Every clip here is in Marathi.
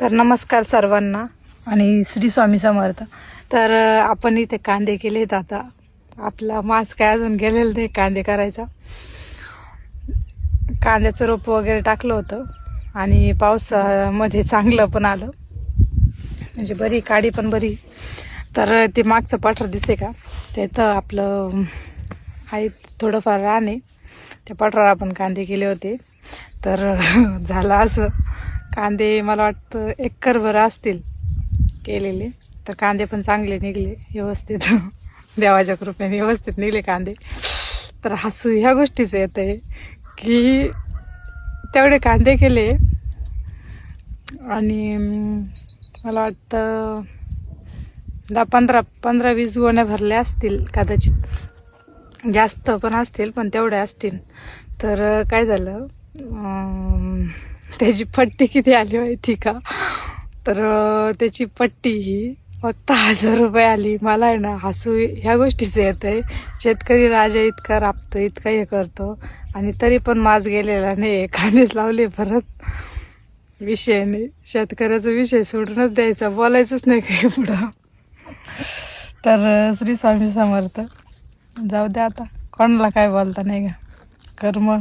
तर नमस्कार सर्वांना आणि श्री स्वामी समर्थ. तर आपण इथे कांदे केलेत. आता आपला मास काय अजून गेलेलं नाही कांदे करायचा. कांद्याचं रोप वगैरे टाकलं होतं आणि पावसामध्ये चांगलं पण आलं, म्हणजे बरी काडी पण बरी. तर ते मागचं पठार दिसते का, तिथं आपलं आहे थोडंफार राहणे, त्या पठारावर आपण कांदे केले होते. तर झालं असं, कांदे मला वाटतं एकरभर असतील केलेले. तर कांदे पण चांगले निघले व्यवस्थित, देवाच्या कृपेने व्यवस्थित निघले कांदे. तर हसू ह्या गोष्टीचं येतं आहे की तेवढे कांदे केले आणि मला वाटतं 15-20 गोण्या भरल्या असतील, कदाचित जास्त पण असतील, पण तेवढ्या असतील. तर काय झालं, त्याची पट्टी किती आली माहिती का? तर त्याची पट्टी ही फक्त 1000 रुपये आली. मला आहे ना हसू ह्या गोष्टीचं येतं आहे. शेतकरी राजा इतका राबतो, इतका हे करतो, आणि तरी पण माज गेलेला नाही. कांदेच लावले परत. विषय नाही, शेतकऱ्याचा विषय सोडूनच द्यायचा, बोलायचंच नाही काही पुढं. तर श्री स्वामी समर्थ. जाऊ द्या आता, कोणाला काय बोलता नाही का, कर्म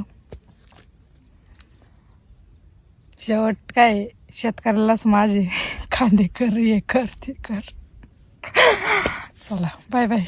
शेवट काय, शेतकऱ्यालाच माझे कांदे कर, हे कर, ते कर. चला बाय बाय.